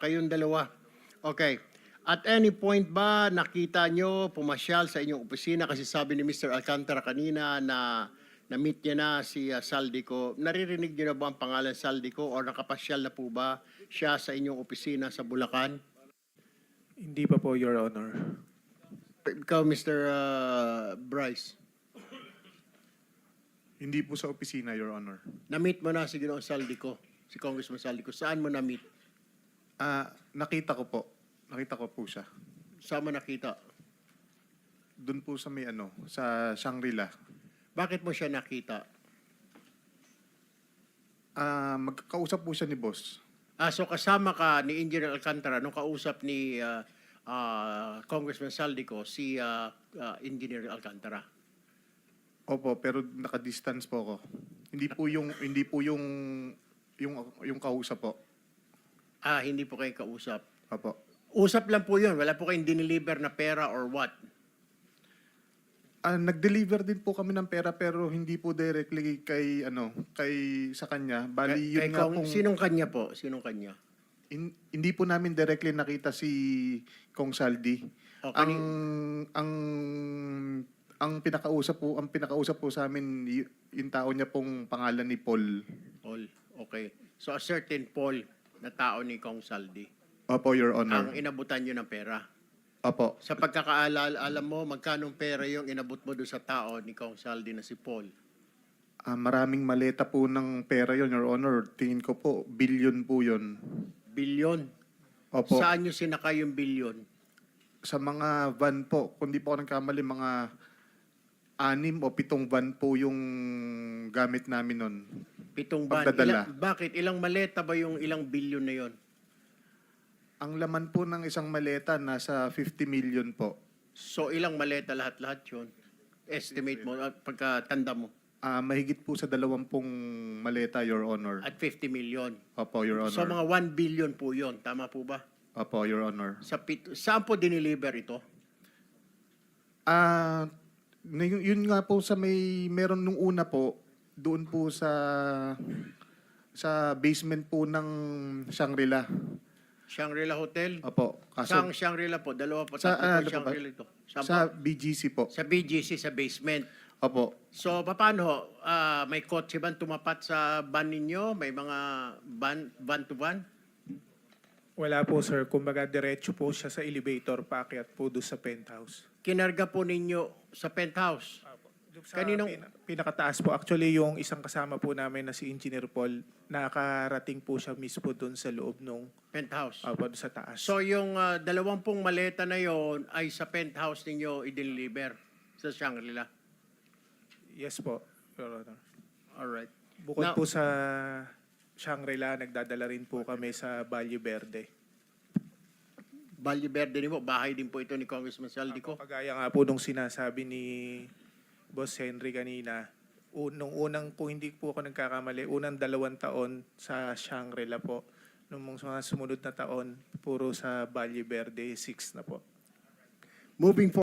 Kayong dalawa. Okay. At any point ba nakita nyo pumasyal sa inyong opisina kasi sabi ni Mr. Alcantara kanina na na-meet niya na si Saldico. Naririnig niyo na ba ang pangalan Saldico o nakapasyal na po ba siya sa inyong opisina sa Bulacan? Hindi pa po, Your Honor. Ikaw, Mr. Bryce, Hindi po sa opisina, Your Honor. na-meet mo na si Ginoong Saldico, si Congressman Saldico. Saan mo na-meet? Nakita ko po. Nakita ko po siya. Saan mo nakita? Doon po sa may sa Shangri-La. Bakit mo siya nakita? Magkakausap po siya ni boss. So kasama ka ni Engineer Alcantara nung kausap ni Congressman Saldico si Engineer Alcantara. Opo, pero naka-distance po ako. Hindi po yung kausap po. Hindi po kayo kausap. Opo. Usap lang po yun. Wala po kayong dineliver na pera or what? Nag-deliver din po kami ng pera pero hindi po directly kay sa kanya. Bali yun nga pong Sinong kanya po? Sinong kanya? hindi po namin directly nakita si Kong Saldi. Okay. Ang pinakausap po sa amin yung tao niya pong pangalan ni Paul. Paul. Okay. So a certain Paul na tao ni Kong Saldi Opo, Your Honor. ang inabutan nyo ng pera. Opo. Sa pagkakaalala, alam mo magkanong pera yung inabot mo doon sa tao ni Kong Saldi na si Paul? Maraming maleta po ng pera yon, Your Honor. Tingin ko po, billion po yon. Bilyon. Opo. Saan nyo sinakay yung bilyon? Sa mga van po, kung di po ako nagkamali, mga 6 o 7 van po yung gamit namin nun. 7 van. Pagdadala. Bakit? Ilang maleta ba yung ilang bilyon na yon? Ang laman po ng isang maleta, nasa 50 million po. So ilang maleta lahat-lahat yun? Estimate mo, pagkatanda mo. Mahigit po sa 20 maleta, Your Honor. At 50 million. Opo, Your Honor. So mga 1 billion po yon. Tama po ba? Opo, Your Honor. Saan po dineliver ito? Yun nga po sa meron nung una po, doon po sa basement po ng Shangri-La. Shangri-La Hotel? Opo. Saan Shangri-La po? Dalawa po, Sa, tatlo po Shangri-La ito. Saan sa po? BGC po. Sa BGC, sa basement. Opo. So, paano? May kotse ba tumapat sa van ninyo? May mga van to van? Wala po, sir. Kumbaga, diretso po siya sa elevator, paakyat po doon sa penthouse. Kinarga po ninyo sa penthouse? Sa Kaninong- pinakataas po. Actually, yung isang kasama po namin na si Engineer Paul, nakarating po siya mismo doon sa loob nung Penthouse. doon sa taas. So, yung 20 maleta na yon ay sa penthouse ninyo i-deliver sa Shangri-La? Yes po, Your Honor. Alright. Bukod Now- po sa Shangri-La, nagdadala rin po kami sa Valle Verde. Valle Verde din po, bahay din po ito ni Congressman Saldico. Kagaya nga po nung sinasabi ni Boss Henry kanina, nung unang, kung hindi po ako nagkakamali, unang 2 taon sa Shangri-La po. Nung mga sumunod na taon, puro sa Valle Verde, 6 na po. Moving forward.